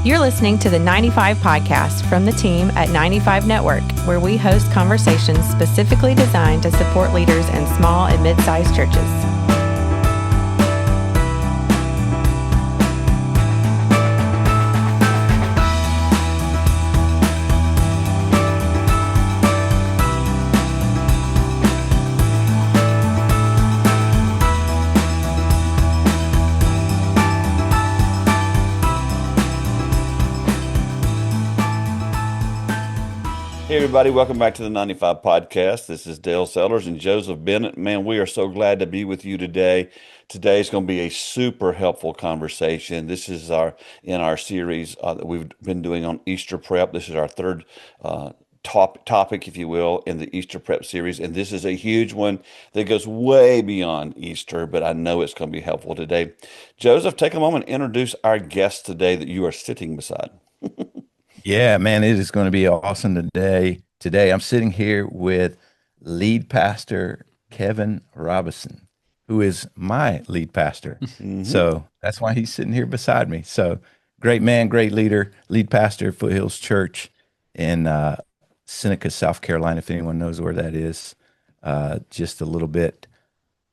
You're listening to the 95 podcast from the team at 95 Network, where we host conversations specifically designed to support leaders in small and mid-sized churches. Hey everybody, welcome back to the 95 podcast. This is Dale Sellers and Joseph Bennett. Man, we are so glad to be with you today. Today is going to be a super helpful conversation. This is in our series that we've been doing on Easter prep. This is our third topic, if you will, in the Easter prep series. And this is a huge one that goes way beyond Easter, but I know it's going to be helpful today. Joseph, take a moment and introduce our guest today that you are sitting beside. Yeah, man, it is going to be awesome today. Today, I'm sitting here with lead pastor Kevin Robison, who is my lead pastor. Mm-hmm. So that's why he's sitting here beside me. So great man, great leader, lead pastor at Foothills Church in Seneca, South Carolina, if anyone knows where that is. Just a little bit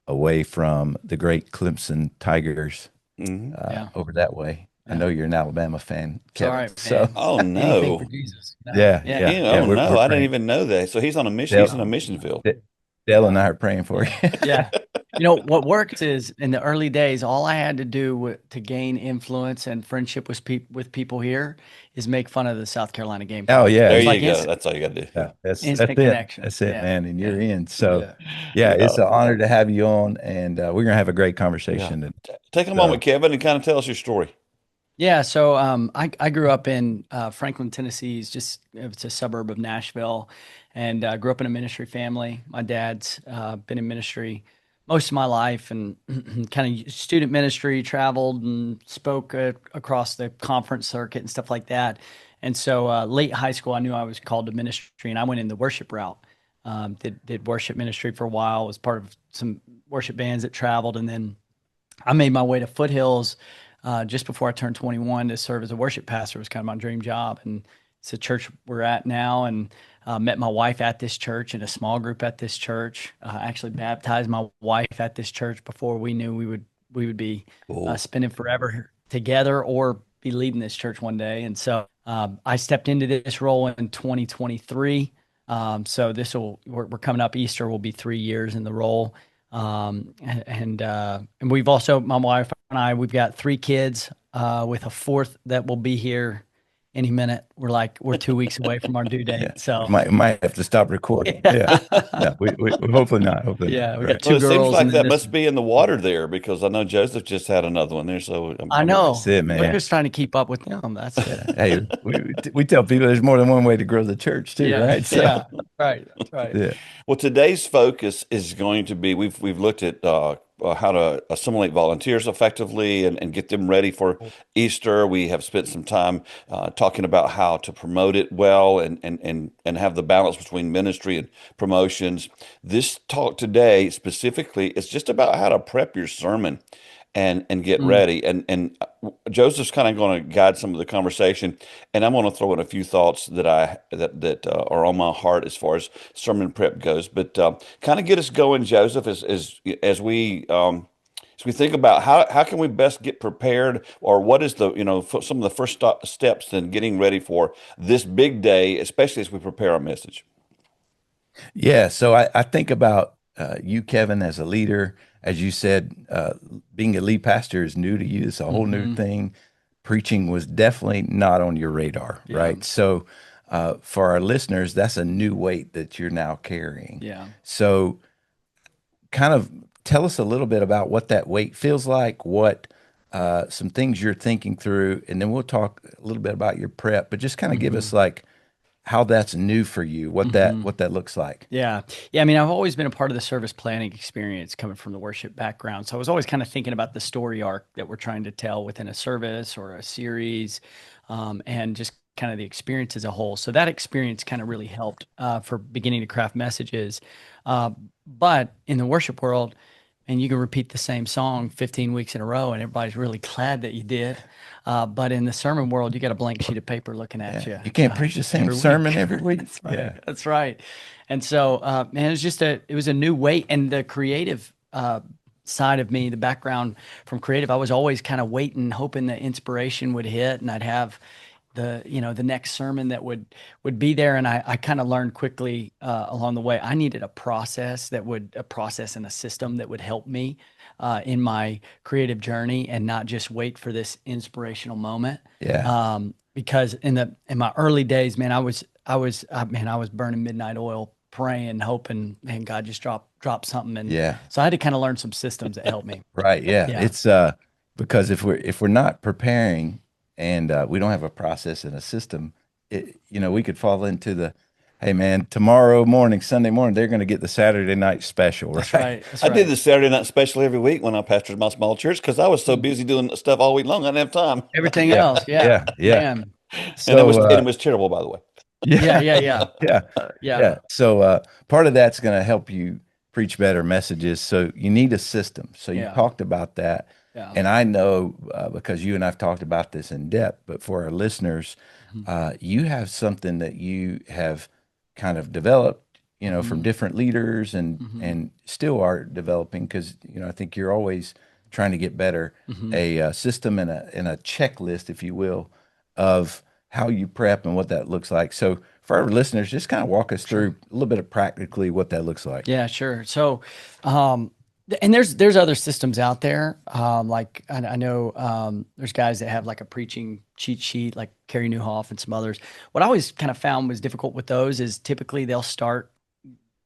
away from the great Clemson Tigers, over that way. I know you're an Alabama fan, Kevin. All right, so, oh no, for Jesus. No. yeah. Oh we're no, I didn't praying. even know that. So he's on a mission. Dale- He's on a mission field. Dale and I are praying for you. Yeah. You know, what works is in the early days, all I had to do to gain influence and friendship with people here is make fun of the South Carolina game. Oh yeah, There It's you like go. That's all you got to do. yeah, that's instant it. connection. That's it, Yeah. man. And you're in. So Yeah. it's an honor to have you on, and we're gonna have a great conversation. And Take a moment, Kevin, and kind of tell us your story. Yeah, so I grew up in Franklin, Tennessee. It's a suburb of Nashville, and grew up in a ministry family. My dad's been in ministry most of my life, and kind of student ministry, traveled and spoke across the conference circuit and stuff like that. And so late high school, I knew I was called to ministry, and I went in the worship route. Did worship ministry for a while, was part of some worship bands that traveled, and then I made my way to Foothills just before I turned 21 to serve as a worship pastor. It was kind of my dream job. And it's the church we're at now. And met my wife at this church in a small group at this church. Actually baptized my wife at this church before we knew we would be spending forever together or be leading this church one day. And so I stepped into this role in 2023. So we're coming up Easter will be 3 years in the role. And we've also, my wife and I, we've got 3 kids, with a 4th that will be here any minute. We're 2 weeks away from our due date. yeah, So might have to stop recording. Yeah, we hopefully not. Hopefully yeah, not. we Right. got 2 Well, it girls. seems like and then that this- must be in the water there because I know Joseph just had another one there. So I know. That's it, man. We're just trying to keep up with them. That's it. Hey, we tell people there's more than one way to grow the church too, Yeah, right? So, yeah, right. That's right. yeah. Well, today's focus is going to be we've looked at how to assimilate volunteers effectively and get them ready for Easter. We have spent some time talking about how to promote it well and have the balance between ministry and promotions. This talk today specifically is just about how to prep your sermon and get ready. And Joseph's kind of going to guide some of the conversation, and I'm going to throw in a few thoughts that are on my heart as far as sermon prep goes. But kind of get us going, Joseph, as we think about how can we best get prepared, or what is some of the first steps in getting ready for this big day, especially as we prepare our message. Yeah, so I think about you, Kevin, as a leader. As you said, being a lead pastor is new to you. It's a whole new thing. Preaching was definitely not on your radar, right? So for our listeners, that's a new weight that you're now carrying. Yeah. So kind of tell us a little bit about what that weight feels like, what some things you're thinking through, and then we'll talk a little bit about your prep, but just kind of give us like how that's new for you, what that looks like. Yeah. I mean, I've always been a part of the service planning experience coming from the worship background. So I was always kind of thinking about the story arc that we're trying to tell within a service or a series, and just kind of the experience as a whole. So that experience kind of really helped for beginning to craft messages. But in the worship world, and you can repeat the same song 15 weeks in a row, and everybody's really glad that you did. But in the sermon world, you got a blank sheet of paper looking at you. You can't preach the same every week. sermon every week. That's right. That's right. And so, man, it was a new weight, and the creative side of me, the background from creative, I was always kind of waiting, hoping that inspiration would hit, and I'd have the next sermon that would be there. And I kind of learned quickly along the way, I needed a process and a system that would help me in my creative journey, and not just wait for this inspirational moment. Yeah. Because in my early days, man, I was burning midnight oil, praying, hoping, man, God just drop something. And so I had to kind of learn some systems that helped me. Right. Yeah. It's because if we're not preparing, and we don't have a process and a system, we could fall into the, hey man, tomorrow morning, Sunday morning, they're going to get the Saturday night special. Right? That's right. I did the Saturday night special every week when I pastored my small church, because I was so busy doing stuff all week long, I didn't have time. Everything else. Yeah. Man. So, and it was terrible, by the way. Yeah. So part of that's going to help you preach better messages. So you need a system. So you talked about that. Yeah. And I know because you and I've talked about this in depth, but for our listeners, you have something that you have kind of developed, from different leaders and still are developing, because, I think you're always trying to get better, a system and a checklist, if you will, of how you prep and what that looks like. So for our listeners, just kind of walk us through a little bit of practically what that looks like. Yeah, sure. So, and there's other systems out there. Like I know there's guys that have like a preaching cheat sheet, like Carey Nieuwhof and some others. What I always kind of found was difficult with those is typically they'll start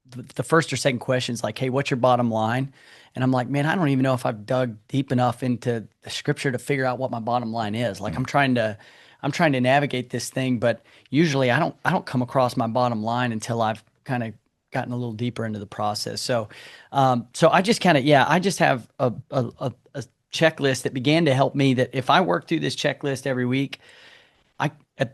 the first or second questions like, hey, what's your bottom line? And I'm like, man, I don't even know if I've dug deep enough into the scripture to figure out what my bottom line is. Like I'm trying to navigate this thing, but usually I don't come across my bottom line until I've kind of gotten a little deeper into the process. So I just kind of, I just have a checklist that began to help me, that if I work through this checklist every week,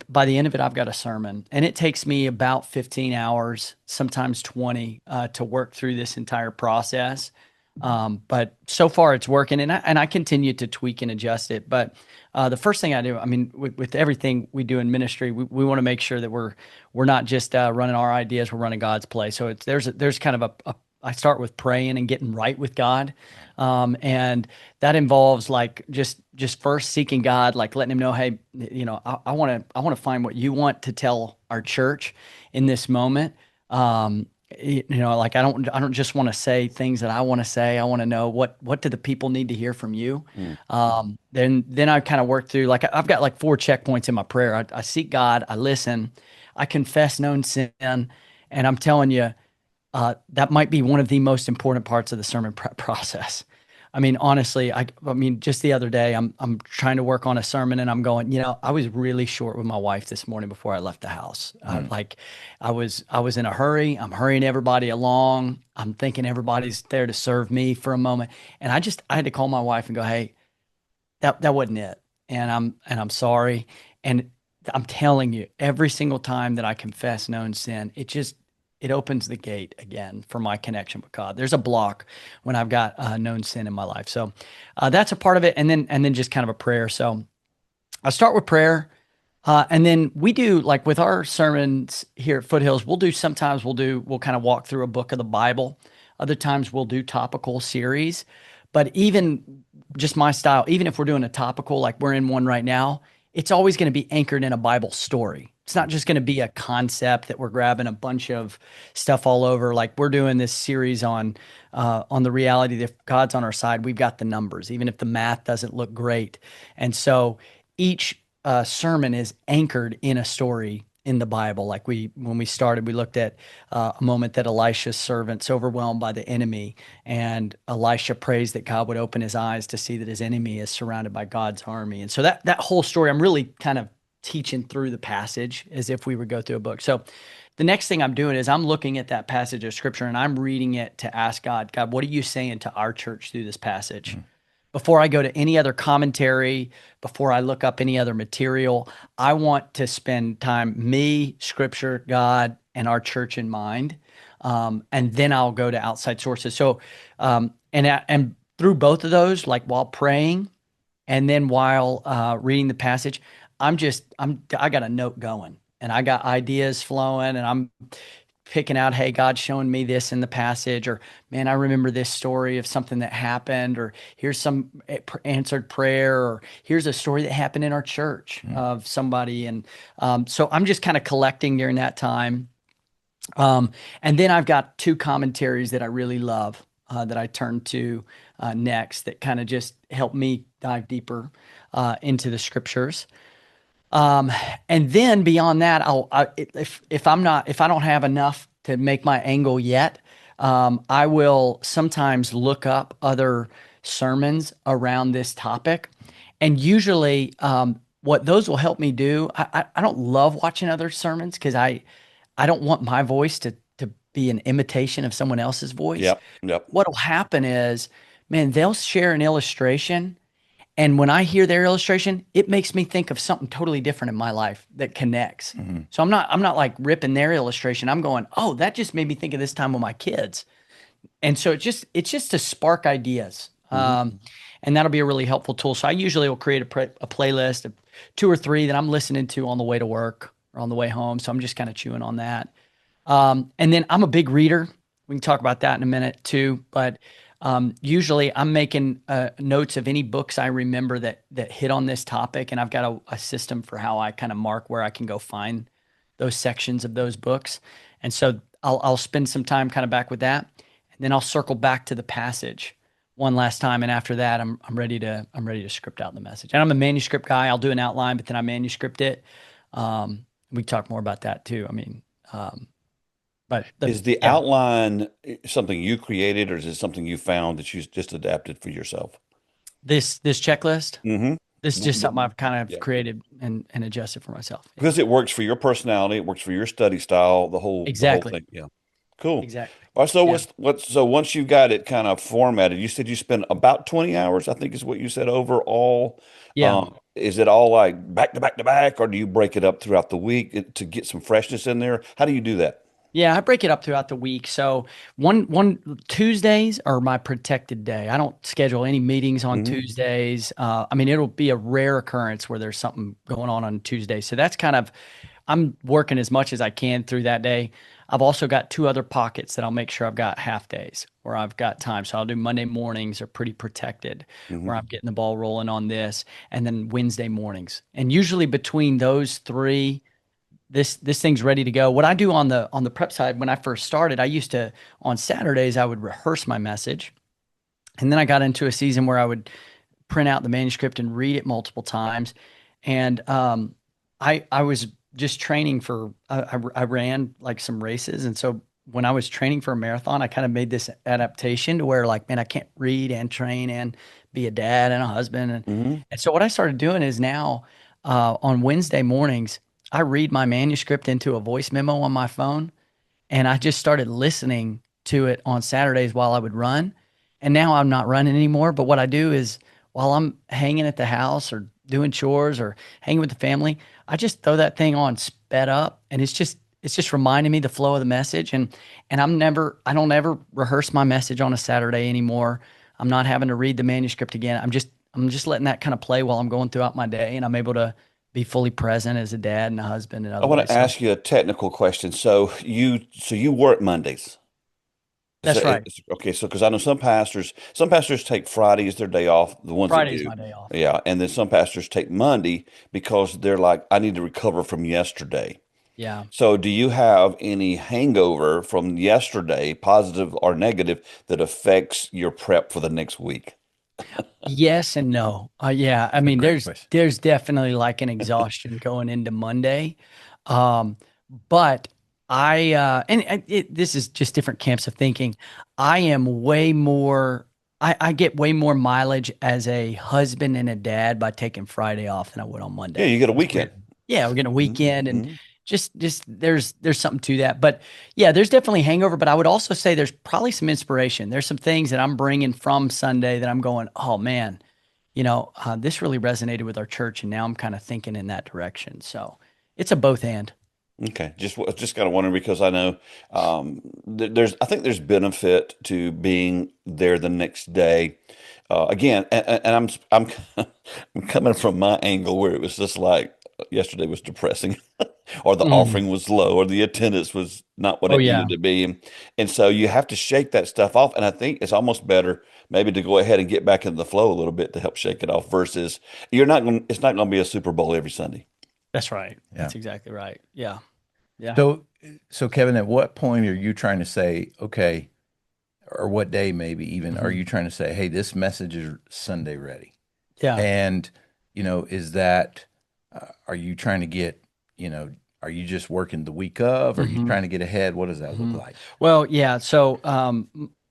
by the end of it, I've got a sermon, and it takes me about 15 hours, sometimes 20, to work through this entire process. But so far it's working, and I continue to tweak and adjust it. But the first thing I do, I mean, with everything we do in ministry, we want to make sure that we're not just running our ideas, we're running God's play. So there's kind of I start with praying and getting right with God, and that involves like just first seeking God, like letting Him know, hey, I want to find what You want to tell our church in this moment. Like I don't just want to say things that I want to say. I want to know what do the people need to hear from You. Then I kind of work through, like I've got like 4 checkpoints in my prayer. I seek God, I listen, I confess known sin, and I'm telling you, that might be one of the most important parts of the sermon prep process. I mean, honestly, I mean, just the other day, I'm trying to work on a sermon, and I'm going, I was really short with my wife this morning before I left the house. Like, I was in a hurry. I'm hurrying everybody along. I'm thinking everybody's there to serve me for a moment, and I had to call my wife and go, hey, that wasn't it, and I'm sorry. And I'm telling you, every single time that I confess known sin, it opens the gate again for my connection with God. There's a block when I've got known sin in my life. So that's a part of it. And then just kind of a prayer. So I start with prayer. And then we do, like with our sermons here at Foothills, we'll kind of walk through a book of the Bible. Other times we'll do topical series. But even just my style, even if we're doing a topical, like we're in one right now, it's always going to be anchored in a Bible story. It's not just going to be a concept that we're grabbing a bunch of stuff all over. Like we're doing this series on the reality that if God's on our side, we've got the numbers, even if the math doesn't look great. And so each sermon is anchored in a story in the Bible. Like when we started, we looked at a moment that Elisha's servant's overwhelmed by the enemy, and Elisha prays that God would open his eyes to see that his enemy is surrounded by God's army. And so that whole story, I'm really kind of teaching through the passage as if we would go through a book. So the next thing I'm doing is I'm looking at that passage of scripture and I'm reading it to ask God, what are You saying to our church through this passage? Mm-hmm. Before I go to any other commentary, before I look up any other material, I want to spend time, me, scripture, God, and our church in mind. And then I'll go to outside sources. So, and and through both of those, like while praying and then while reading the passage, I got a note going and I got ideas flowing and I'm picking out, hey, God's showing me this in the passage, or man, I remember this story of something that happened, or here's some answered prayer, or here's a story that happened in our church of somebody. And so I'm just kind of collecting during that time. And then I've got two commentaries that I really love that I turn to next that kind of just help me dive deeper into the scriptures. And then beyond that, if I don't have enough to make my angle yet, I will sometimes look up other sermons around this topic. And usually, what those will help me do, I don't love watching other sermons because I don't want my voice to be an imitation of someone else's voice. Yep. What'll happen is, man, they'll share an illustration. And when I hear their illustration, it makes me think of something totally different in my life that connects. So I'm not like ripping their illustration. I'm going, oh, that just made me think of this time with my kids. And so it's just to spark ideas. And that'll be a really helpful tool. So I usually will create a playlist of 2 or 3 that I'm listening to on the way to work or on the way home. So I'm just kind of chewing on that. And then I'm a big reader. We can talk about that in a minute too. But usually I'm making notes of any books I remember that hit on this topic. And I've got a system for how I kind of mark where I can go find those sections of those books. And so I'll spend some time kind of back with that. And then I'll circle back to the passage one last time. And after that, I'm ready to script out the message. And I'm a manuscript guy. I'll do an outline, but then I manuscript it. We talk more about that too. I mean, but Is the outline something you created, or is it something you found that you just adapted for yourself? This checklist, this is just something I've kind of Yeah. created and adjusted for myself. Because it works for your personality, it works for your study style, the whole Exactly. thing. Yeah. Cool. Exactly. All right, so Yeah. so once you got it kind of formatted, you said you spent about 20 hours, I think is what you said overall. Yeah. Is it all like back to back to back, or do you break it up throughout the week to get some freshness in there? How do you do that? Yeah, I break it up throughout the week. So one Tuesdays are my protected day. I don't schedule any meetings on Tuesdays. I mean, it'll be a rare occurrence where there's something going on Tuesday. So that's kind of, I'm working as much as I can through that day. I've also got 2 other pockets that I'll make sure I've got half days where I've got time. So I'll do Monday mornings are pretty protected where I'm getting the ball rolling on this, and then Wednesday mornings. And usually between those 3, this thing's ready to go. What I do on the prep side, when I first started, I used to, on Saturdays, I would rehearse my message. And then I got into a season where I would print out the manuscript and read it multiple times. And I was just training for, I ran like some races. And so when I was training for a marathon, I kind of made this adaptation to where like, man, I can't read and train and be a dad and a husband. And so what I started doing is now on Wednesday mornings, I read my manuscript into a voice memo on my phone, and I just started listening to it on Saturdays while I would run. And now I'm not running anymore. But what I do is while I'm hanging at the house or doing chores or hanging with the family, I just throw that thing on sped up, and it's just reminding me the flow of the message. And I don't ever rehearse my message on a Saturday anymore. I'm not having to read the manuscript again. I'm just letting that kind of play while I'm going throughout my day, and I'm able to be fully present as a dad and a husband and I other want ways. to ask you a technical question. So you work Mondays. That's right. Okay, so because I know some pastors take Friday as their day off, the ones that Friday's do. my day off. Yeah, and then some pastors take Monday because they're like, I need to recover from yesterday. Yeah. So do you have any hangover from yesterday, positive or negative, that affects your prep for the next week? Yes and no. Yeah. I mean, great question. there's definitely like an exhaustion going into Monday. But this is just different camps of thinking. I am way more, I get way more mileage as a husband and a dad by taking Friday off than I would on Monday. Yeah, you get a weekend. Yeah, we're getting a weekend and just there's something to that. But yeah, there's definitely hangover, but I would also say there's probably some inspiration. There's some things that I'm bringing from Sunday that I'm going, oh man, this really resonated with our church, and now I'm kind of thinking in that direction. So it's a both and. Okay, just kind of wondering because I know I think there's benefit to being there the next day. Again, and I'm coming from my angle where it was just like yesterday was depressing, or the Mm. offering was low, or the attendance was not what Oh it yeah, needed to be, and so you have to shake that stuff off. And I think it's almost better maybe to go ahead and get back into the flow a little bit to help shake it off versus it's not going to be a Super Bowl every Sunday. that's right. Yeah. That's exactly right. Yeah, yeah. So, so Kevin, at what point are you trying to say, okay, or what day maybe even are Mhm. you trying to say, hey, this message is Sunday ready? Yeah. And, is that, are you trying to get, are you just working the week of? Are you Mhm. trying to get ahead? What does that look Mhm. like? Well, yeah. So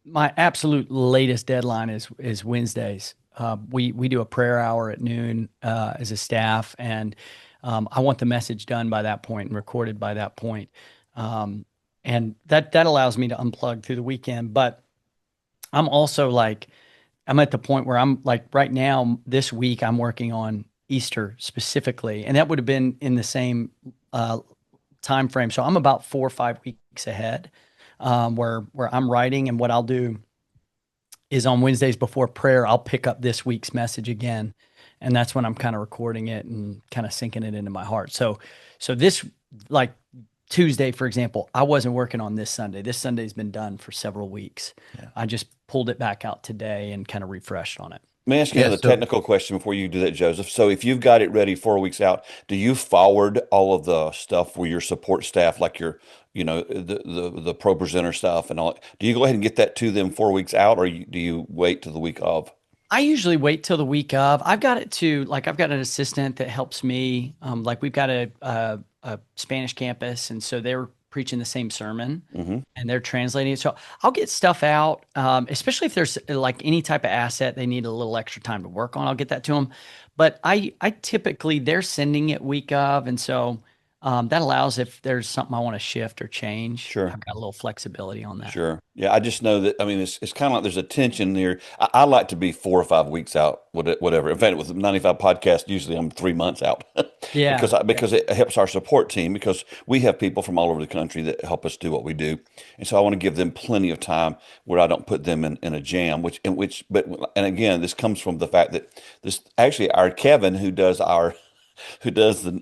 my absolute latest deadline is Wednesdays. We do a prayer hour at noon as a staff, and I want the message done by that point and recorded by that point. Um, and that allows me to unplug through the weekend. But I'm also like I'm at the point where I'm like right now this week I'm working on Easter specifically, and that would have been in the same uh, time frame. So I'm about 4 or 5 weeks ahead, where I'm writing, and what I'll do is on Wednesdays before prayer, I'll pick up this week's message again, and that's when I'm kind of recording it and kind of sinking it into my heart. So this like Tuesday, for example, I wasn't working on this Sunday. This Sunday's been done for several weeks. Yeah. I just pulled it back out today and kind of refreshed on it. Let me ask you Yeah. another So, technical question before you do that, Joseph. So if you've got it ready 4 weeks out, do you forward all of the stuff with your support staff, like the pro presenter stuff and all? Do you go ahead and get that to them 4 weeks out, or do you wait till the week of? I usually wait till the week of. I've got an assistant that helps me. Like we've got a Spanish campus, and so they're preaching the same sermon Hmm. and they're translating it. So I'll get stuff out, especially if there's like any type of asset they need a little extra time to work on. I'll get that to them. But I typically they're sending it week of, and so that allows if there's something I want to shift or change, Sure. I've got a little flexibility on that. Sure. Yeah, I just know that. I mean, it's kind of like there's a tension there. I like to be 4 or 5 weeks out, whatever. In fact, with the 95 podcast, usually I'm 3 months out Yeah, because it helps our support team because we have people from all over the country that help us do what we do, and so I want to give them plenty of time where I don't put them in a jam. And again, this comes from the fact that this actually our Kevin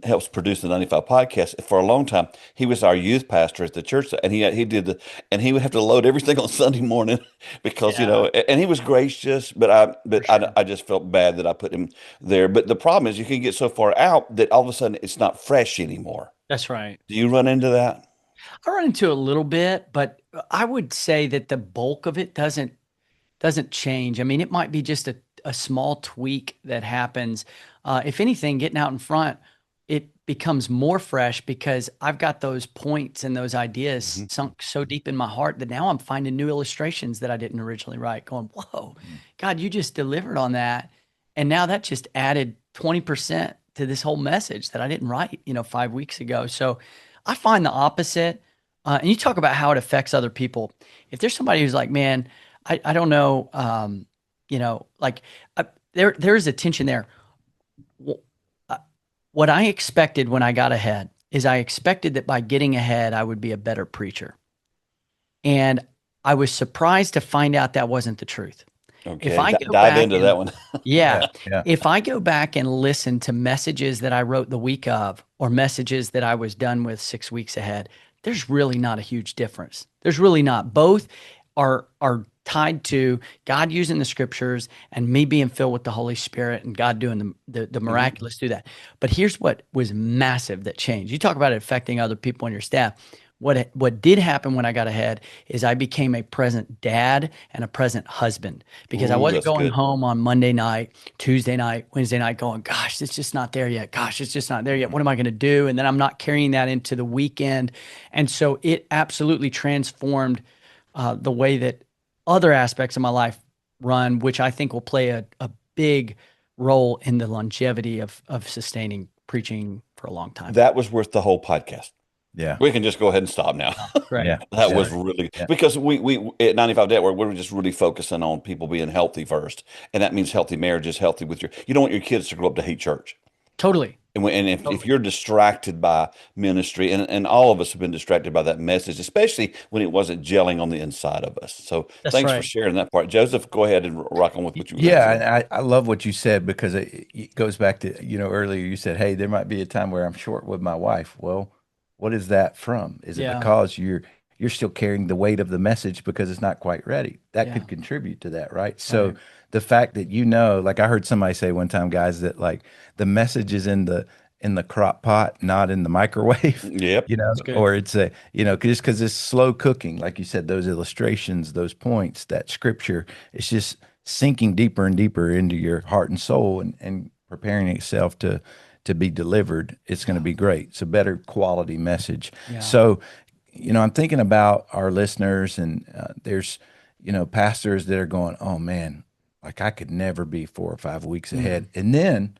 helps produce the 95 podcast for a long time. He was our youth pastor at the church, and he would have to load everything on Sunday morning because yeah, and he was gracious, but I for but sure. I just felt bad that I put him there. But the problem is you can get so far out that all of a sudden it's not fresh anymore. That's right. Do you run into that? I run into a little bit, but I would say that the bulk of it doesn't change. I mean, it might be just a small tweak that happens. If anything, getting out in front, it becomes more fresh because I've got those points and those ideas Hmm. sunk so deep in my heart that now I'm finding new illustrations that I didn't originally write, going, whoa, God, you just delivered on that. And now that just added 20% to this whole message that I didn't write, 5 weeks ago. So I find the opposite. And you talk about how it affects other people. If there's somebody who's like, man, I don't know, like there is a tension there. Wh- uh, What I expected when I got ahead is I expected that by getting ahead, I would be a better preacher. And I was surprised to find out that wasn't the truth. If Okay, I go dive back into and that one. yeah, yeah, yeah, if I go back and listen to messages that I wrote the week of or messages that I was done with 6 weeks ahead, there's really not a huge difference. There's really not. Both are tied to God using the scriptures and me being filled with the Holy Spirit and God doing the Hmm. miraculous through that. But here's what was massive that changed. You talk about it affecting other people on your staff. What did happen when I got ahead is I became a present dad and a present husband because I Ooh, wasn't that's going good. home on Monday night, Tuesday night, Wednesday night going, gosh, it's just not there yet. Gosh, it's just not there yet. What am I going to do? And then I'm not carrying that into the weekend. And so it absolutely transformed the way that other aspects of my life run, which I think will play a big role in the longevity of sustaining preaching for a long time. That was worth the whole podcast. yeah, We can just go ahead and stop now. Great. yeah, That yeah, was really yeah. because we at 95 Network, we're just really focusing on people being healthy first. And that means healthy marriages, healthy with you don't want your kids to grow up to hate church. Totally. And if Totally. you're distracted by ministry, and all of us have been distracted by that message, especially when it wasn't gelling on the inside of us. So That's thanks for right. sharing that part. Joseph, go ahead and rock on with what you were going to Yeah, say. and I love what you said because it goes back to, earlier you said, hey, there might be a time where I'm short with my wife. Well, what is that from? Is it Yeah. because you're still carrying the weight of the message because it's not quite ready? That Yeah. could contribute to that, right? So Right. the fact that like I heard somebody say one time, guys, that like the message is in the crock pot, not in the microwave, Yep. That's good. or it's just because it's slow cooking, like you said, those illustrations, those points, that scripture, it's just sinking deeper and deeper into your heart and soul and preparing itself to be delivered. It's going to Yeah. be great. It's a better quality message. Yeah. So, I'm thinking about our listeners, and there's, pastors that are going, oh man, like I could never be 4 or 5 weeks Mm. ahead. And then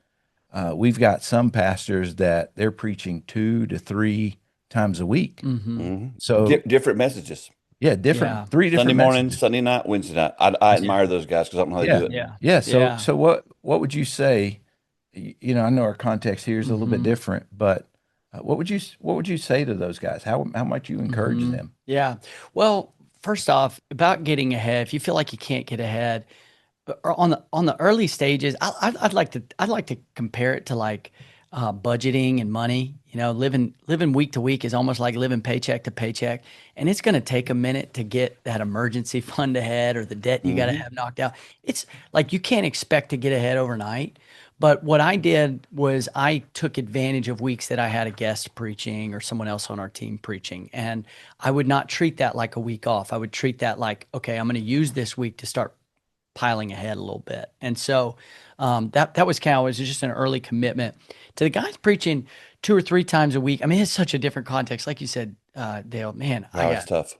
we've got some pastors that they're preaching 2 to 3 times a week. Hmm. hmm So Different messages. yeah, Yeah. three Sunday different morning, messages. Sunday night, Wednesday night. I Yeah. admire those guys because I don't know how they do Yeah. it. Yeah. Yeah. So Yeah. so what would you say? I know our context here is a little bit Hmm. different, but what would you say to those guys? How might you encourage Hmm. them? Yeah. Well, first off, about getting ahead, if you feel like you can't get ahead, or on the early stages, I'd like to compare it to like budgeting and money. Living week to week is almost like living paycheck to paycheck, and it's going to take a minute to get that emergency fund ahead or the debt you got to hmm have knocked out. It's like you can't expect to get ahead overnight. But what I did was I took advantage of weeks that I had a guest preaching or someone else on our team preaching, and I would not treat that like a week off. I would treat that like, okay, I'm going to use this week to start piling ahead a little bit. And so that was kind of was just an early commitment to the guys preaching 2 or 3 times a week. I mean, it's such a different context, like you said, Dale. Man, I Oh, it's got tough.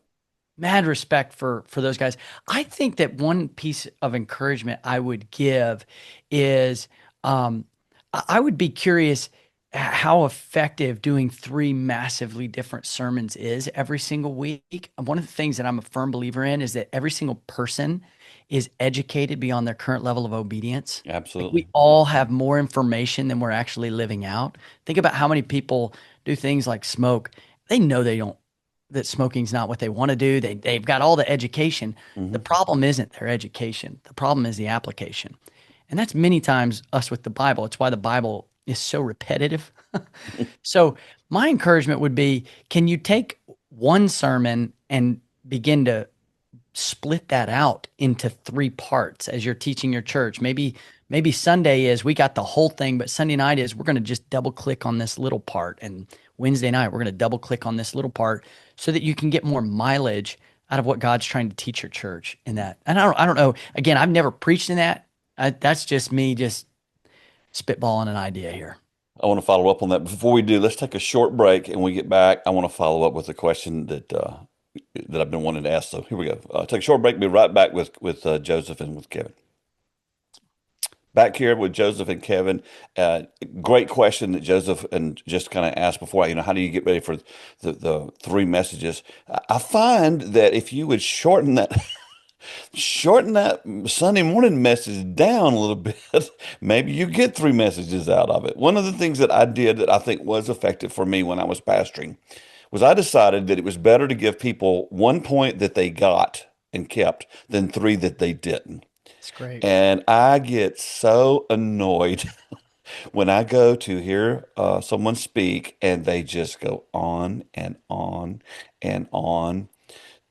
mad respect for those guys. I think that one piece of encouragement I would give is I would be curious how effective doing 3 massively different sermons is every single week. One of the things that I'm a firm believer in is that every single person is educated beyond their current level of obedience. Like we Absolutely. all have more information than we're actually living out. Think about how many people do things like smoke. They know they don't that smoking's not what they want to do. They've got all the education. The hmm problem isn't their education. The problem is the application. And that's many times us with the Bible. It's why the Bible is so repetitive. So my encouragement would be, can you take one sermon and begin to split that out into 3 parts as you're teaching your church? Maybe Sunday is we got the whole thing, but Sunday night is we're going to just double click on this little part, and Wednesday night we're going to double click on this little part so that you can get more mileage out of what God's trying to teach your church in that. And I don't know. Again, I've never preached in that. That's just me just spitballing an idea here. I want to follow up on that. Before we do, let's take a short break, and when we get back, I want to follow up with a question that I've been wanting to ask. So here we go. Take a short break. Be right back with Joseph and with Kevin. Back here with Joseph and Kevin. Great question that Joseph and just kind of asked before. How do you get ready for the 3 messages? I find that if you would shorten that Sunday morning message down a little bit, maybe you get 3 messages out of it. One of the things that I did that I think was effective for me when I was pastoring was I decided that it was better to give people 1 point that they got and kept than 3 that they didn't. It's great. And I get so annoyed when I go to hear someone speak and they just go on and on and on.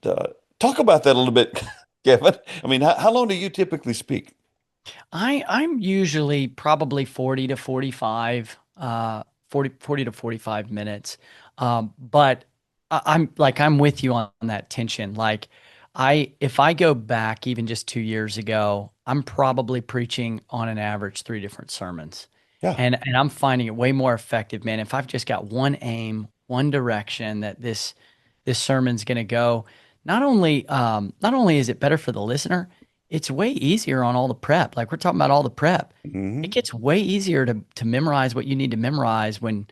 Talk about that a little bit, Kevin. I mean, how long do you typically speak? I'm usually probably 40 to 45, 40 to 45 minutes. But I'm with you on that tension. Like if I go back even just 2 years ago, I'm probably preaching on an average 3 different sermons. Yeah. And I'm finding it way more effective, man. If I've just got one aim, one direction that this sermon's going to go, not only is it better for the listener, it's way easier on all the prep. Like we're talking about all the prep. It hmm gets way easier to memorize what you need to memorize when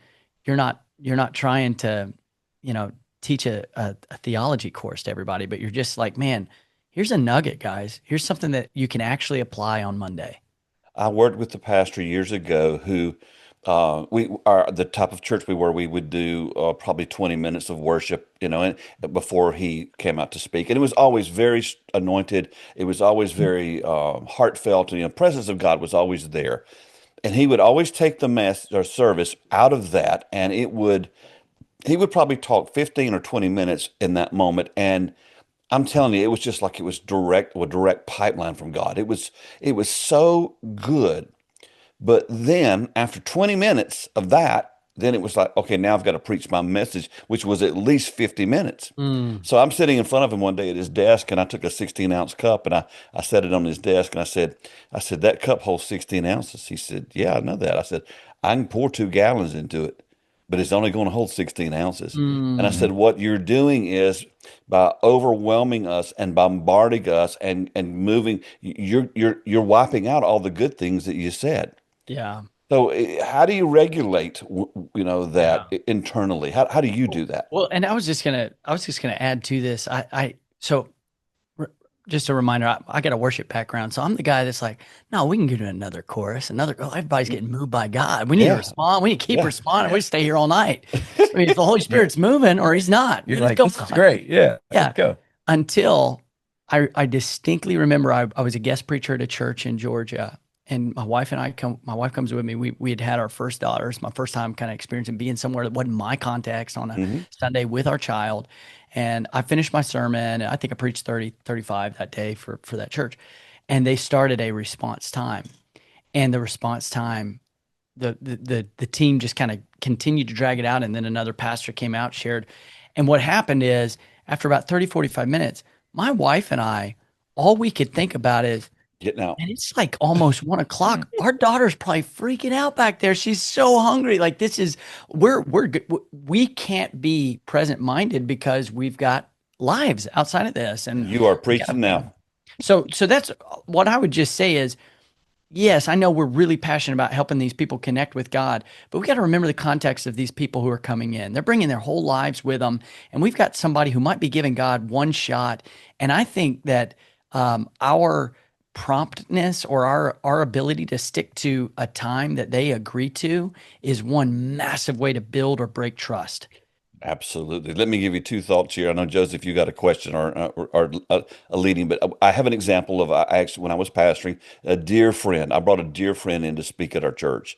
you're not trying to, teach a theology course to everybody, but you're just like, man, here's a nugget, guys. Here's something that you can actually apply on Monday. I worked with the pastor years ago who We are the type of church we were. We would do probably 20 minutes of worship, and before he came out to speak, and it was always very anointed. It was always very heartfelt, and the presence of God was always there. And he would always take the mess or service out of that, and he would probably talk 15 or 20 minutes in that moment, and I'm telling you, it was just like it was a direct pipeline from God. It was so good. But then after 20 minutes of that, then it was like, okay, now I've got to preach my message, which was at least 50 minutes. Mm. So I'm sitting in front of him one day at his desk, and I took a 16-ounce cup and I set it on his desk, and I said, that cup holds 16 ounces. He said, yeah, I know that. I said, I can pour 2 gallons into it, but it's only going to hold 16 ounces. And I Mm. said, what you're doing is by overwhelming us and bombarding us and moving, you're wiping out all the good things that you said. Yeah. So how do you regulate, that Yeah. internally? How do you do that? Well, and I was just gonna add to this. So just a reminder, I got a worship background, so I'm the guy that's like, no, we can get to another chorus, everybody's getting moved by God. We need to Yeah. respond. We need to keep Yeah. responding. We stay here all night. I mean, if the Holy Spirit's moving or he's not, You're let's like, go this is on. great. Yeah. Yeah. Let's go. Until I distinctly remember I was a guest preacher at a church in Georgia, and my wife comes with me. We had our first daughter. It's my first time kind of experiencing being somewhere that wasn't my context on a Hmm. Sunday with our child. And I finished my sermon. I think I preached 30, 35 that day for that church. And they started a response time. And the response time, the team just kind of continued to drag it out. And then another pastor came out, shared. And what happened is after about 30, 45 minutes, my wife and I, all we could think about is, Getting out. and it's like almost 1 o'clock. Our daughter's probably freaking out back there. She's so hungry. Like this is, we can't be present minded because we've got lives outside of this. And You are we gotta- preaching now. so that's what I would just say is, yes, I know we're really passionate about helping these people connect with God, but we got to remember the context of these people who are coming in. They're bringing their whole lives with them, and we've got somebody who might be giving God one shot. And I think that our promptness or our ability to stick to a time that they agree to is one massive way to build or break trust. Absolutely. Let me give you two thoughts here. I know, Joseph, you got a question or a leading, but I have an example of actually when I was pastoring, a dear friend. I brought a dear friend in to speak at our church,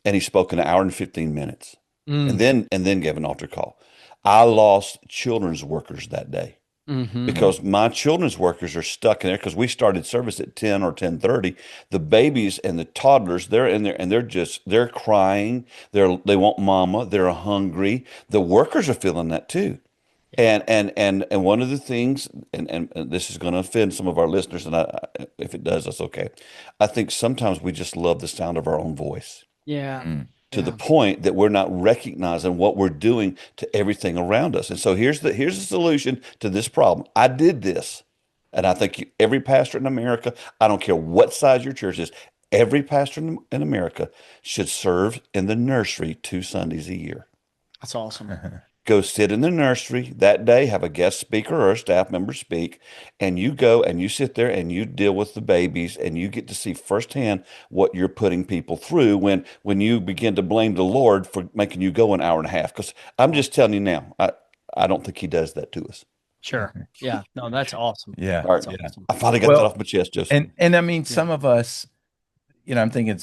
and he spoke an hour and 15 minutes, and then gave an altar call. I lost children's workers that day Mm-hmm. because my children's workers are stuck in there because we started service at 10 or 10:30. The babies and the toddlers, they're in there and they're crying. They want mama. They're hungry. The workers are feeling that too. And one of the things, and this is going to offend some of our listeners, and if it does, that's okay. I think sometimes we just love the sound of our own voice Yeah. to the point that we're not recognizing what we're doing to everything around us. And so here's the solution to this problem. I did this, and I think every pastor in America, I don't care what size your church is, every pastor in America should serve in the nursery 2 Sundays a year. That's awesome. Go sit in the nursery that day, have a guest speaker or a staff member speak, and you go and you sit there and you deal with the babies and you get to see firsthand what you're putting people through when you begin to blame the Lord for making you go an hour and a half. Because I'm just telling you now, I don't think he does that to us. Sure. Yeah. No, that's awesome. Yeah. All right. That's awesome. I finally got Well, that off my chest, Joseph. And I mean, some of us, I'm thinking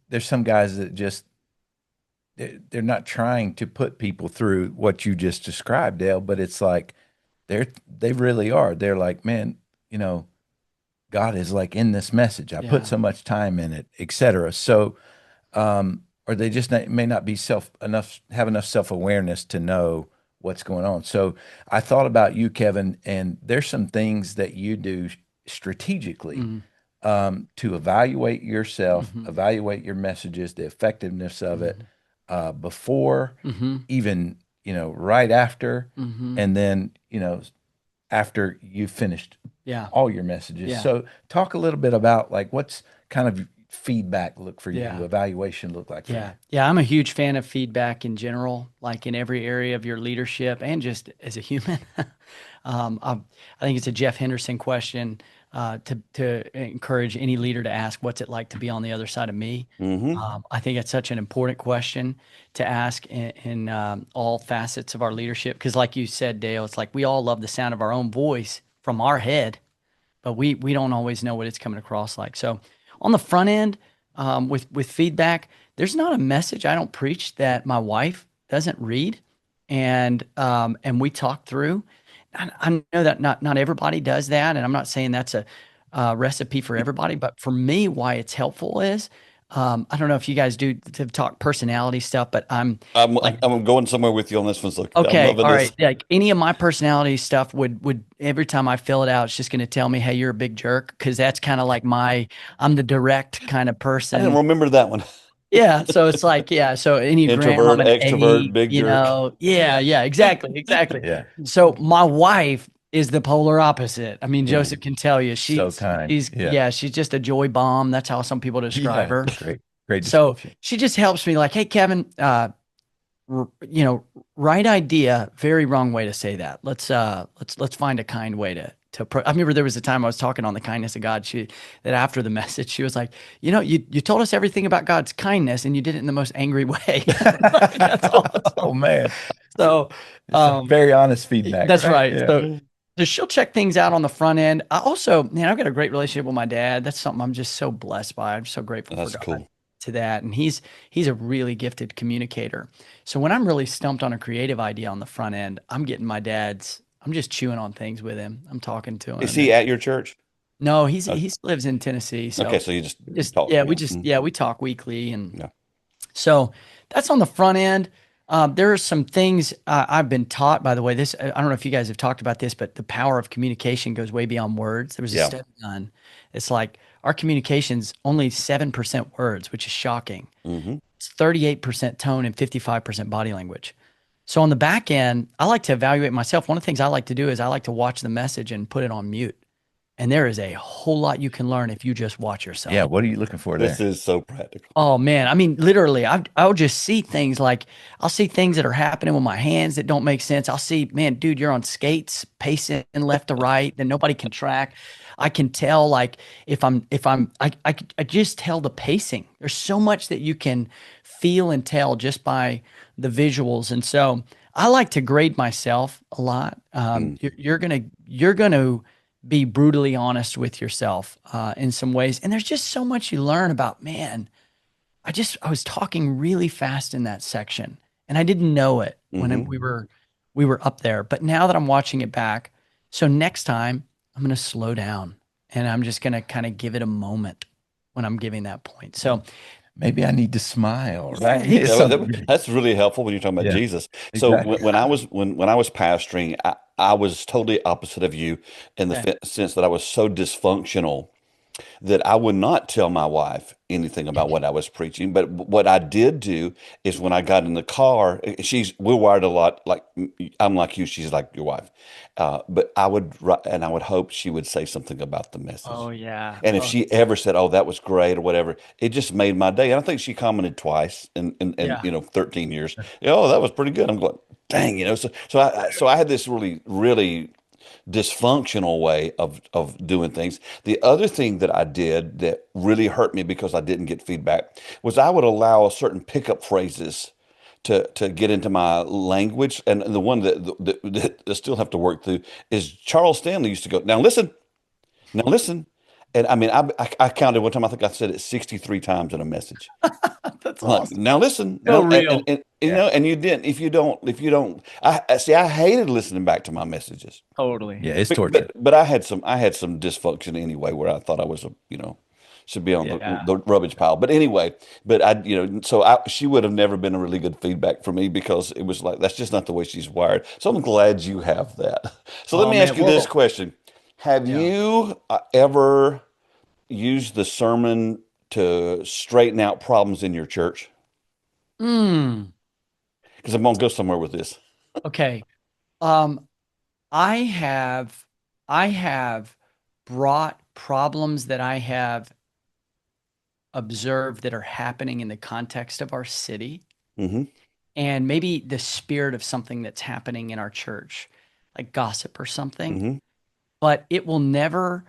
there's some guys that just they're not trying to put people through what you just described, Dale, but it's like they really are. They're like, man, God is like in this message. I Yeah. put so much time in it, etc. So, or they just may not be have enough self-awareness to know what's going on. So I thought about you, Kevin, and there's some things that you do strategically to evaluate yourself, evaluate your messages, the effectiveness of it before, even, right after, and then, after you finished Yeah. all your messages. Yeah. So talk a little bit about like what's kind of feedback look for you, Yeah. evaluation look like for you. Yeah. Yeah. I'm a huge fan of feedback in general, like in every area of your leadership and just as a human. I think it's a Jeff Henderson question. to encourage any leader to ask, what's it like to be on the other side of me? Hmm. I think it's such an important question to ask in all facets of our leadership. Because like you said, Dale, it's like we all love the sound of our own voice from our head, but we don't always know what it's coming across like. So on the front end, with feedback, there's not a message I don't preach that my wife doesn't read, and we talk through. I know that not everybody does that, and I'm not saying that's a recipe for everybody, but for me, why it's helpful is I don't know if you guys do to talk personality stuff, but I'm I'm like, I'm going somewhere with you on this one. So I'm okay, loving all this. right, like any of my personality stuff would every time I fill it out, it's just going to tell me, hey, you're a big jerk, because that's kind of like I'm the direct kind of I didn't person. remember that one. Yeah, so it's like, yeah, so Enneagram, I'm Introvert, an extrovert, A, big jerk. yeah, exactly. Yeah. So my wife is the polar opposite. I mean, Yeah. Joseph can tell you, So kind. she's Yeah. yeah, she's just a joy bomb. That's how some people describe Yeah. her. Great So description. she just helps me like, hey, Kevin, right idea, very wrong way to say that. Let's find a kind way I remember there was a time I was talking on the kindness of God. That after the message, she was like, you told us everything about God's kindness and you did it in the most angry way. That's awesome. Oh man. So, It's some very honest feedback, that's right? right. Yeah. So she'll check things out on the front end. I also, man, I've got a great relationship with my dad. That's something I'm just so blessed by. I'm so grateful That's for God cool. to that. And he's a really gifted communicator. So when I'm really stumped on a creative idea on the front end, I'm just chewing on things with him. I'm talking to Is him. he And at your church? no, Uh, he lives in Tennessee. okay, So so you just talk. Yeah. Mm, we talk weekly. And yeah. so that's on the front end. There are some things I've been taught, by the way. I don't know if you guys have talked about this, but the power of communication goes way beyond words. There was a Yeah. study done. It's like our communication's only 7% words, which is shocking. Hmm. It's 38% tone and 55% body language. So on the back end, I like to evaluate myself. One of the things I like to do is I like to watch the message and put it on mute. And there is a whole lot you can learn if you just watch yourself. Yeah. What are you looking for This there? is so practical. Oh man, I mean, literally, I'll just see things like I'll see things that are happening with my hands that don't make sense. I'll see, man, dude, you're on skates, pacing left to right, that nobody can track. I can tell, like, I just tell the pacing. There's so much that you can feel and tell just by the visuals, and so I like to grade myself a lot. Mm. You're gonna be brutally honest with yourself in some ways, and there's just so much you learn about, man. I was talking really fast in that section, and I didn't know it when Hmm. we were up there. But now that I'm watching it back, so next time I'm going to slow down and I'm just going to kind of give it a moment when I'm giving that point. So Maybe I need to smile, right? Yeah, It's Yeah, something- that's really helpful when you're talking about Yeah, Jesus. So exactly. when I was pastoring, I was totally opposite of you in the okay. sense that I was so dysfunctional that I would not tell my wife anything about what I was preaching. But what I did do is when I got in the car, we're wired a lot like I'm like you, she's like your wife. But I would hope she would say something about the Oh message. yeah. And if Oh she ever said, "Oh, that was great" or whatever, it just made my day. And I think she commented twice in yeah. 13 years. Oh, that was pretty good. I'm going, dang, so I had this really dysfunctional way of doing things. The other thing that I did that really hurt me because I didn't get feedback was I would allow certain pickup phrases to get into my language. And the one that I still have to work through is Charles Stanley used to go, now listen. And I mean, I counted one time, I think I said it 63 times in a message. That's Like, awesome. now listen, So now, real. and Yeah. and you didn't, if you don't, I see, I hated listening back to my messages. Totally. Yeah, it's But, torture. but I had some dysfunction anyway where I thought I was should be on Yeah. the rubbish pile. But anyway, but she would have never been a really good feedback for me because it was like that's just not the way she's wired. So I'm glad you have that. So let Oh me ask man. you this Well, question: Have yeah. you ever used the sermon to straighten out problems in your church? Mm, Because I'm gonna go somewhere with this. okay. Um, I have I have brought problems that I have observed that are happening in the context of our city Hmm. and maybe the spirit of something that's happening in our church, like gossip or something. Hmm. But it will never,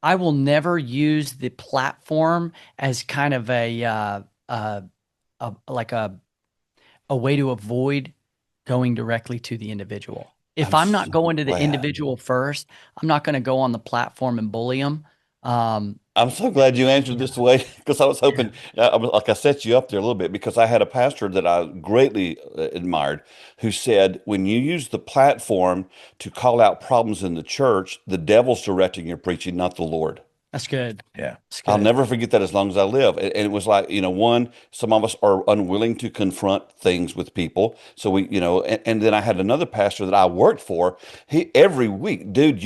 I will never use the platform as kind of like a way to avoid going directly to the individual. If I'm I'm not so going to the glad. individual first, I'm not going to go on the platform and bully them. I'm so glad you answered this way because I was hoping, like I set you up there a little bit because I had a pastor that I greatly admired who said, when you use the platform to call out problems in the church, the devil's directing your preaching, not the Lord. That's good. Yeah. That's I'll good. never forget that as long as I live. And it was like, one, some of us are unwilling to confront things with people. So and then I had another pastor that I worked for. He every week, dude,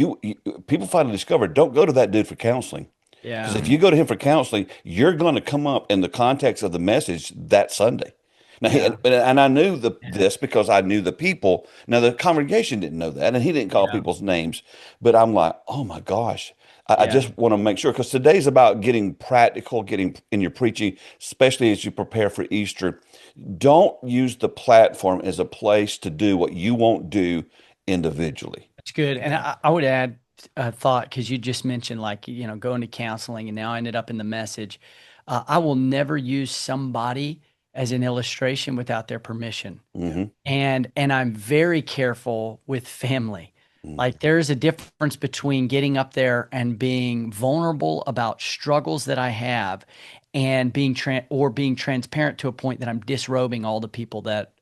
people finally discovered, don't go to that dude for counseling. Because Yeah. if you go to him for counseling, you're going to come up in the context of the message that Sunday. Now, Yeah. and I knew Yeah. this because I knew the people. Now, the congregation didn't know that, and he didn't call Yeah. people's names. But I'm like, oh my gosh, I Yeah. just want to make sure because today's about getting practical, getting in your preaching, especially as you prepare for Easter. Don't use the platform as a place to do what you won't do individually. That's good. And I would add a thought because you just mentioned like, going to counseling and now I ended up in the message. I will never use somebody as an illustration without their permission. Hmm. And I'm very careful with family. Hmm. Like there's a difference between getting up there and being vulnerable about struggles that I have and being transparent to a point that I'm disrobing all the people that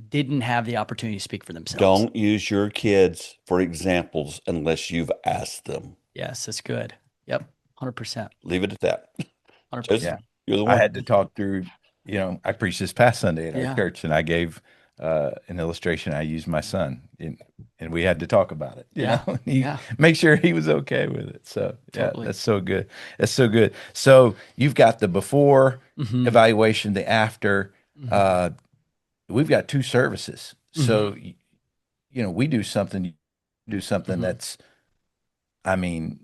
didn't have the opportunity to speak for themselves. Don't use your kids for examples unless you've asked them. Yes, that's good. Yep. 100%. Leave it at that. 100%. Joseph, Yeah. you're the I one. had to talk through, I preached this past Sunday at Yeah. our church, and I gave an illustration. I used my son, and we had to talk about it. Yeah. Yeah. Make sure he was okay with it. So Totally. that's so good. That's so good. So you've got the before Mhm. evaluation, the after. Mhm. We've got two services. Mhm. So we do something. You do something Mhm. that's, I mean,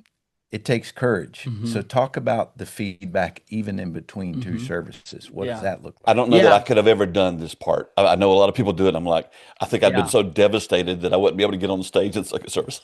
it takes courage. Mhm. So talk about the feedback even in between two Mhm. services. What does Yeah. that look I like? don't know that Yeah. I could have ever done this part. I know a lot of people do it. I'm like, I think I've been Yeah. so devastated that I wouldn't be able to get on the stage in second service.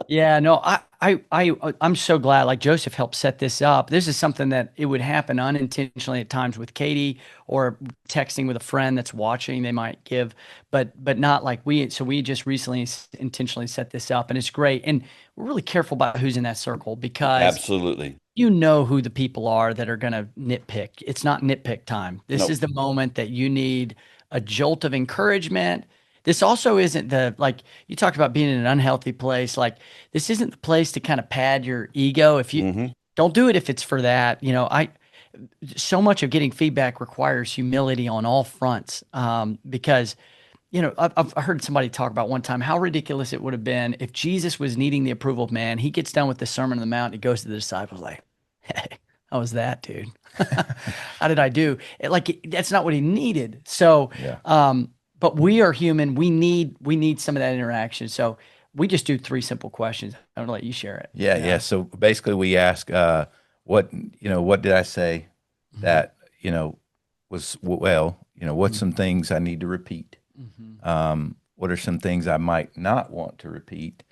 Yeah, no, I'm so glad. Like Joseph helped set this up. This is something that it would happen unintentionally at times with Katie or texting with a friend that's watching. They might give, but not like we. So we just recently intentionally set this up, and it's great. And we're really careful about who's in that circle because Absolutely. you know who the people are that are going to nitpick. It's not nitpick time. This Nope. is the moment that you need a jolt of encouragement. This also isn't like you talked about being in an unhealthy place. Like this isn't the place to kind of pad your ego. If you Hmm. don't do it, if it's for that, so much of getting feedback requires humility on all fronts. Because I've heard somebody talk about one time how ridiculous it would have been if Jesus was needing the approval of man. He gets done with the Sermon on the Mount. He goes to the disciples like, "Hey, how was that, dude? How did I do?" That's not what he needed. So, Yeah. but we are human. We need some of that interaction. So we just do 3 simple questions. I'm gonna let you share it. Yeah. So basically we ask, what did I say that, was well, what's some things I need to repeat? Mhm. What are some things I might not want to repeat?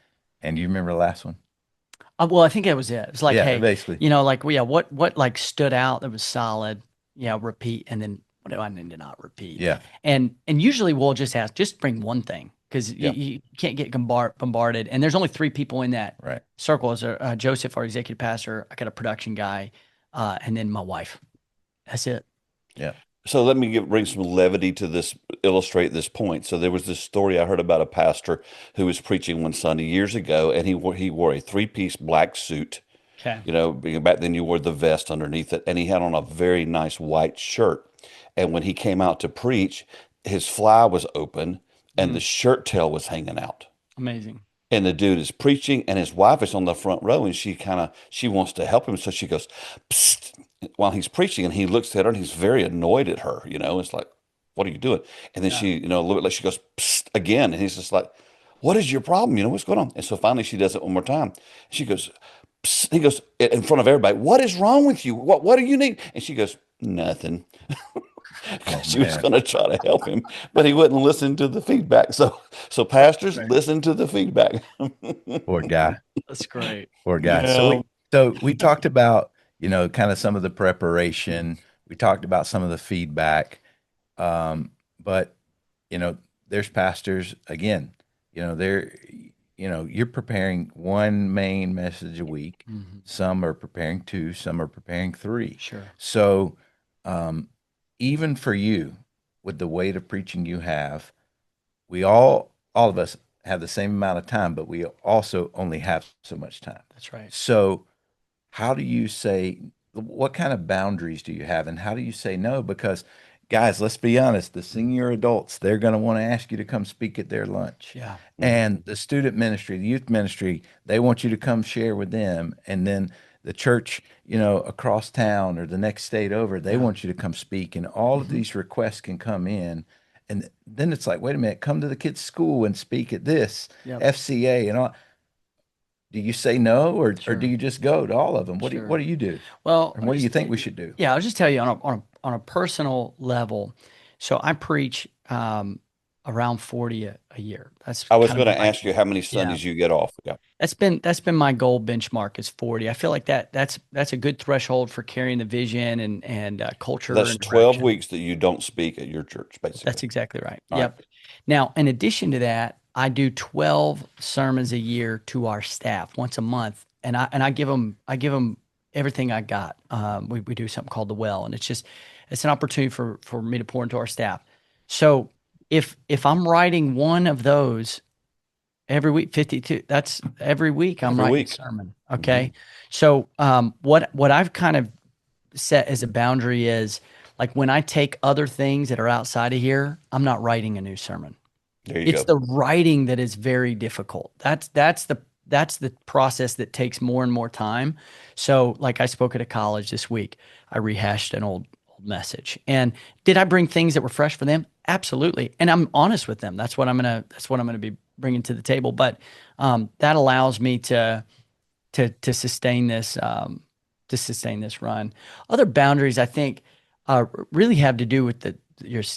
And you remember the last one? Well, I think that was it. It's like, Yeah, hey, basically. what like stood out that was solid? Repeat, and then what do I need to not repeat? Yeah. And usually we'll just ask, just bring one thing because Yeah. you can't get bombarded. And there's only 3 people in that Right. circle. Is Joseph, our executive pastor, I got a production guy, and then my wife. That's it. Yeah. So let me bring some levity to this, illustrate this point. So there was this story I heard about a pastor who was preaching one Sunday years ago, and he wore a 3-piece black suit. Okay. Back then you wore the vest underneath it, and he had on a very nice white shirt. And when he came out to preach, his fly was open and the shirt tail was hanging out. Amazing. And the dude is preaching, and his wife is on the front row, and she wants to help him, so she goes, "Psst," while he's preaching, and he looks at her, and he's very annoyed at her. It's like, "What are you doing?" And then Yeah. she, a little bit later, she goes, "Psst," again, and he's just like, "What is your problem? What's going on?" And so finally, she does it one more time. She goes, "Psst." He goes in front of everybody, "What is wrong with you? What do you need?" And she goes, "Nothing." She was man. going to try to help him, but he wouldn't listen to the feedback. So pastors, Right. listen to the feedback. Poor guy. That's great. Poor guy. So Yeah. So we talked about, kind of some of the preparation. We talked about some of the feedback. But, there's pastors, again, they're, you're preparing one main message a week. Some are preparing two, some are preparing three. Sure. So, even for you, with the weight of preaching you have, we all of us have the same amount of time, but we also only have so much time. That's right. So, how do you say, what kind of boundaries do you have, and how do you say no? Because, guys, let's be honest, the senior adults, they're going to want to ask you to come speak at their lunch. Yeah. And the student ministry, the youth ministry, they want you to come share with them. And then the church, across town or the next state over, they want you to come speak. And all of these requests can come in. And then it's like, wait a minute, come to the kids' school and speak at this Yep. FCA and all. Do you say no, or Sure. do you just go to all of them? What Sure. do you do? Well, And what do you think we should do? yeah, I'll just tell you on a personal level. So I preach around 40 a year. That's I was kind of going to my ask you how many Sundays you get off. Yeah. That's been my goal benchmark is 40. I feel like that's a good threshold for carrying the vision and culture. That's and 12 direction. weeks that you don't speak at your church, basically. That's exactly right. All Yep. Now, in addition to that, I do 12 sermons a year to our staff once a month, and I give them everything I got. We do something called the Well, and it's an opportunity for me to pour into our staff. So if I'm writing one of those every week, 52, that's every week I'm Every writing week. a sermon. Okay. So what I've kind of set as a boundary is, like, when I take other things that are outside of here, I'm not writing a new sermon. There you It's go. the writing that is very difficult. That's the process that takes more and more time. So, like, I spoke at a college this week. I rehashed an old message. And did I bring things that were fresh for them? Absolutely. And I'm honest with them. That's what I'm gonna be bringing to the table. But that allows me to sustain this run. Other boundaries, I think, really have to do with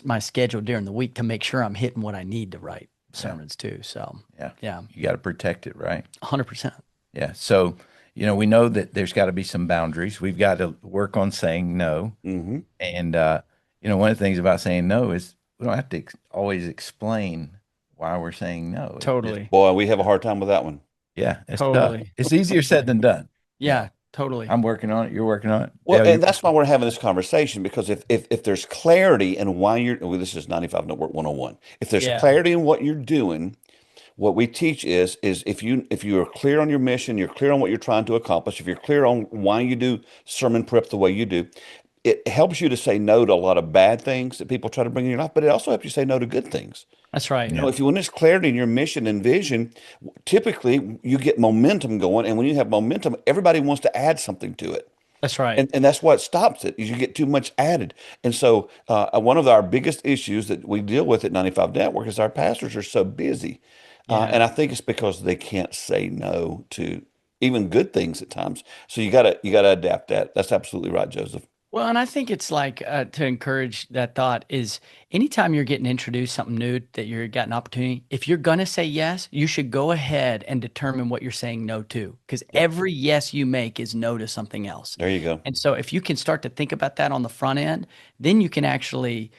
my schedule during the week to make sure I'm hitting what I need to write sermons too. So yeah, You got to protect it, right? 100%. Yeah. So, we know that there's got to be some boundaries. We've got to work on saying no. Mm-hmm. And, one of the things about saying no is we don't have to always explain why we're saying no. It's Totally. just- Boy, we have a hard time with that one. yeah. It's tough. Totally. It's easier said than done. Yeah, totally. I'm working on it. You're working on it. Well, Dale, and that's why we're having this conversation, because if there's clarity in why this is 95 Network 101. If there's Yeah. clarity in what you're doing, what we teach is if you are clear on your mission, you're clear on what you're trying to accomplish, if you're clear on why you do sermon prep the way you do, it helps you to say no to a lot of bad things that people try to bring in your life, but it also helps you say no to good things. That's right. When there's clarity in your mission and vision, typically you get momentum going, and when you have momentum, everybody wants to add something to it. That's right. And that's what stops it, is you get too much added. And so one of our biggest issues that we deal with at 95 Network is our pastors are so busy. And I think it's because they can't say no to even good things at times. So you gotta adapt that. That's absolutely right, Joseph. Well, and I think it's like, to encourage that thought is, anytime you're getting introduced something new that you're got an opportunity, if you're going to say yes, you should go ahead and determine what you're saying no to, because every yes you make is no to something else. There you go. And so if you can start to think about that on the front end, then you can actually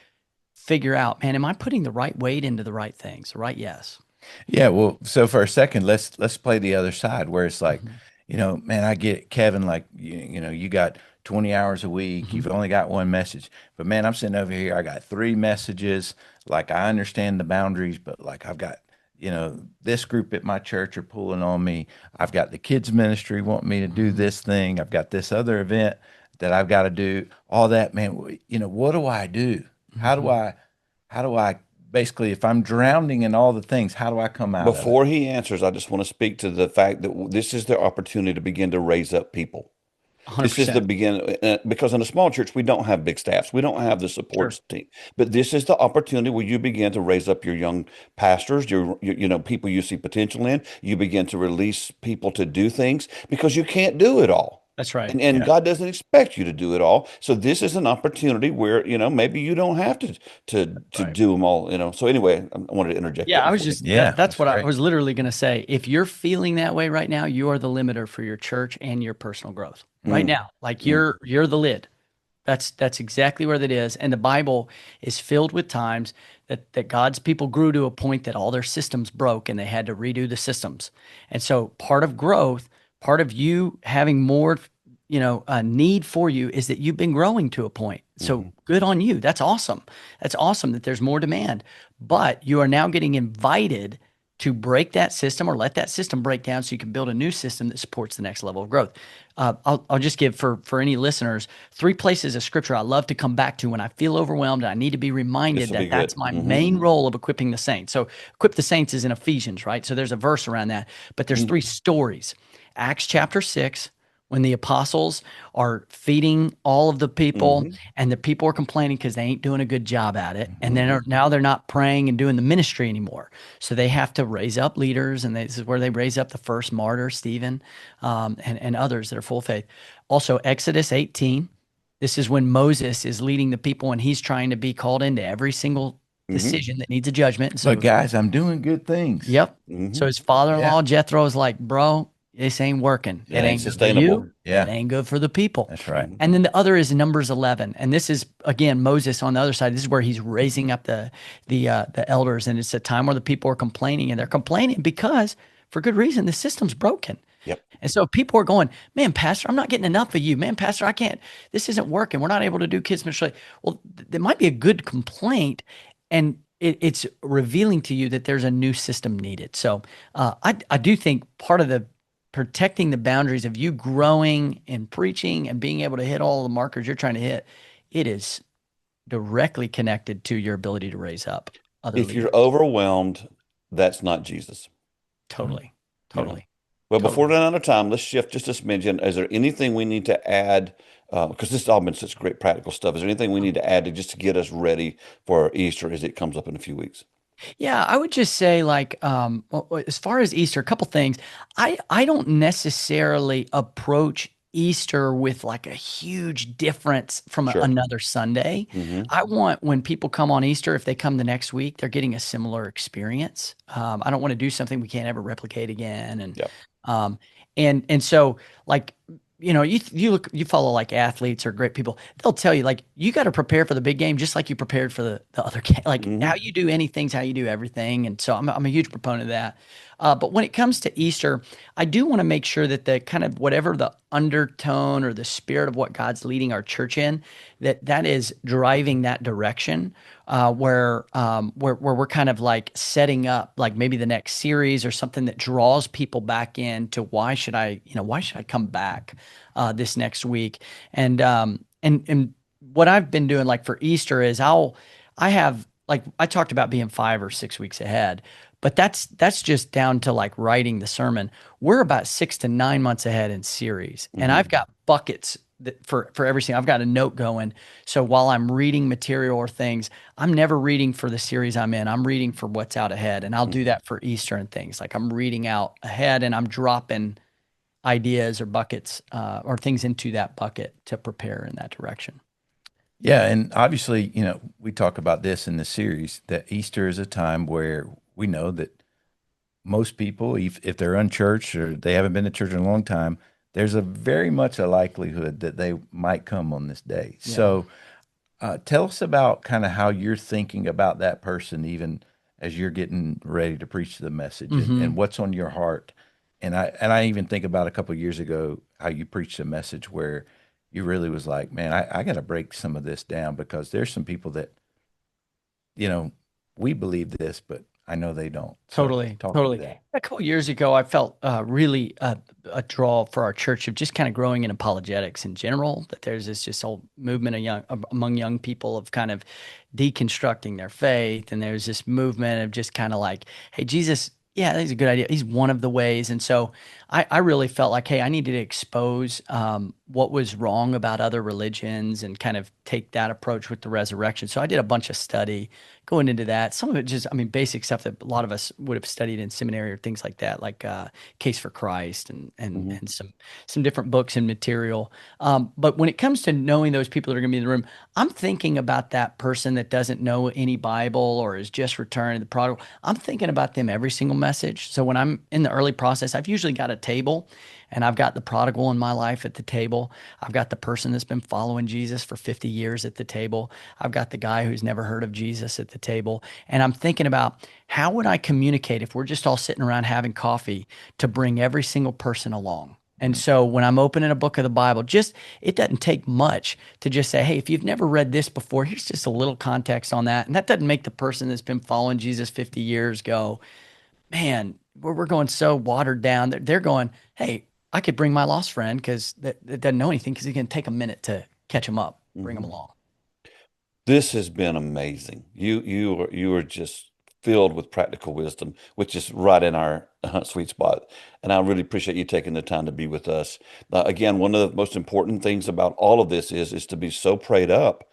figure out, man, am I putting the right weight into the right things, the right yes? Yeah, well, so for a second, let's play the other side where it's like, man, I get it, Kevin, like you got 20 hours a week, you've only got one message. But man, I'm sitting over here, I got 3 messages. Like, I understand the boundaries, but like, I've got, this group at my church are pulling on me. I've got the kids ministry wanting me to do this thing. I've got this other event that I've got to do. All that, man, what do I do? How do I basically, if I'm drowning in all the things, how do I come out of it? Before he answers, I just want to speak to the fact that this is the opportunity to begin to raise up people. 100%. This is the beginning, because in a small church, we don't have big staffs. We don't have the support team. But this is the opportunity where you begin to raise up your young pastors, your people you see potential in. You begin to release people to do things, because you can't do it all. That's right. And God doesn't expect you to do it all. So this is an opportunity where, maybe you don't have to Right. do them all, So anyway, I wanted to interject Yeah, that I was before. just Yeah, that's that's what I great. was literally going to say. If you're feeling that way right now, you are the limiter for your church and your personal growth right Mm, now. Like mm. you're the lid. That's exactly where that is. And the Bible is filled with times that God's people grew to a point that all their systems broke and they had to redo the systems. And so part of growth, part of you having more, a need for you is that you've been growing to a point. So Mhm. good on you. That's awesome. That's awesome that there's more demand. But you are now getting invited to break that system or let that system break down so you can build a new system that supports the next level of growth. I'll just give for any listeners 3 places of scripture I love to come back to when I feel overwhelmed and I need to be This reminded will be that that's good. my Hmm. main role of equipping the saints. So equip the saints is in Ephesians, right? So there's a verse around that, but there's 3 stories. Acts chapter 6, when the apostles are feeding all of the people Hmm. and the people are complaining because they ain't doing a good job at it. And Hmm. then now they're not praying and doing the ministry anymore. So they have to raise up leaders. And this is where they raise up the first martyr, Stephen, and others that are full of faith. Also, Exodus 18. This is when Moses is leading the people and he's trying to be called into every single Hmm. decision that needs a judgment. And But so, guys, I'm doing good things. yep. So Hmm. his father-in-law, Yeah. Jethro, is like, bro, this ain't working. It It ain't ain't good for sustainable. you. It Yeah, ain't good for the people. that's right. Mhm. And then the other is Numbers 11, and this is again Moses on the other side. This is where he's raising up the elders, and it's a time where the people are complaining, and they're complaining because for good reason the system's broken. Yep. And so people are going, man, Pastor, I'm not getting enough of you. Man, Pastor, I can't. This isn't working. We're not able to do kids ministry. Well, there might be a good complaint, and it's revealing to you that there's a new system needed. So I do think part of the protecting the boundaries of you growing and preaching and being able to hit all the markers you're trying to hit, it is directly connected to your ability to raise up other If leaders. you're overwhelmed, that's not Jesus. Totally, You know. totally, Well, before we totally. run out of time, let's shift just a smidgen. Is there anything we need to add? Because this has all been such great practical stuff. Is there anything we need to add to just to get us ready for Easter as it comes up in a few weeks? Yeah, I would just say like as far as Easter, a couple things. I don't necessarily approach Easter with like a huge difference from Sure. another Sunday. Hmm. I want when people come on Easter, if they come the next week, they're getting a similar experience. I don't want to do something we can't ever replicate again, Yep. um, and so like you follow like athletes or great people, they'll tell you like you got to prepare for the big game just like you prepared for the other game. Like Hmm. how you do anything's how you do everything. And so I'm a huge proponent of that. But when it comes to Easter, I do want to make sure that the kind of whatever the undertone or the spirit of what God's leading our church in, that is driving that direction, where we're kind of like setting up like maybe the next series or something that draws people back in to why should I come back this next week? And what I've been doing like for Easter is I have like I talked about being 5 or 6 weeks ahead, but that's just down to like writing the sermon. We're about 6 to 9 months ahead in series, and Hmm. I've got buckets for everything. I've got a note going. So while I'm reading material or things, I'm never reading for the series I'm in. I'm reading for what's out ahead, and I'll do Hmm. that for Easter and things. Like I'm reading out ahead, and I'm dropping ideas or buckets or things into that bucket to prepare in that direction. Yeah, and obviously, we talk about this in the series that Easter is a time where we know that most people, if they're unchurched or they haven't been to church in a long time, there's a very much a likelihood that they might come on this day. Yeah. So, tell us about kind of how you're thinking about that person, even as you're getting ready to preach the message, and Hmm. what's on your heart. And I even think about a couple of years ago how you preached a message where you really was like, man, I got to break some of this down because there's some people that you know we believe this, but I know they don't. So Totally, talk to totally. that. A couple of years ago, I felt really a draw for our church of just kind of growing in apologetics in general. That there's this just whole movement among young people of kind of deconstructing their faith, and there's this movement of just kind of like, hey, Jesus, yeah, that's a good idea. He's one of the ways, and so I really felt like, hey, I needed to expose what was wrong about other religions and kind of take that approach with the resurrection. So I did a bunch of study, going into that. Some of it just, I mean, basic stuff that a lot of us would have studied in seminary or things like that, like Case for Christ and some different books and material. But when it comes to knowing those people that are going to be in the room, I'm thinking about that person that doesn't know any Bible or is just returned, the prodigal. I'm thinking about them every single message. So when I'm in the early process, I've usually got a table, and I've got the prodigal in my life at the table. I've got the person that's been following Jesus for 50 years at the table. I've got the guy who's never heard of Jesus at the table. And I'm thinking about, how would I communicate if we're just all sitting around having coffee, to bring every single person along? And so when I'm opening a book of the Bible, it doesn't take much to just say, hey, if you've never read this before, here's just a little context on that. And that doesn't make the person that's been following Jesus 50 years go, man, we're going so watered down. They're going, hey, I could bring my lost friend because that doesn't know anything, because he can take a minute to catch him up, bring him along. This has been amazing. You are just filled with practical wisdom, which is right in our sweet spot. And I really appreciate you taking the time to be with us. Again, one of the most important things about all of this is to be so prayed up.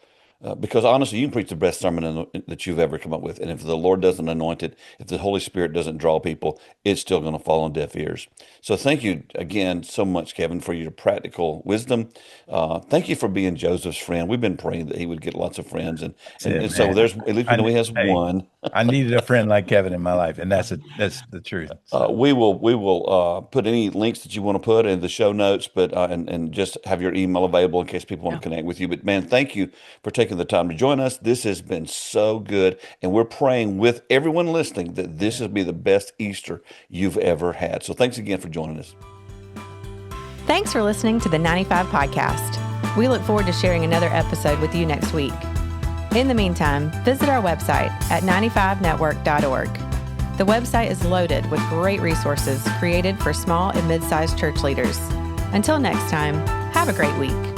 Because honestly, you can preach the best sermon that you've ever come up with. And if the Lord doesn't anoint it, if the Holy Spirit doesn't draw people, it's still going to fall on deaf ears. So thank you again so much, Kevin, for your practical wisdom. Thank you for being Joseph's friend. We've been praying that he would get lots of friends. And so there's, at least we know he has one. I needed a friend like Kevin in my life, and that's the truth. So. We will put any links that you want to put in the show notes, but and just have your email available in case people want to connect with you. But man, thank you for taking the time to join us. This has been so good, and we're praying with everyone listening that this will be the best Easter you've ever had. So thanks again for joining us. Thanks for listening to the 95 Podcast. We look forward to sharing another episode with you next week. In the meantime, visit our website at 95network.org. The website is loaded with great resources created for small and mid-sized church leaders. Until next time, have a great week.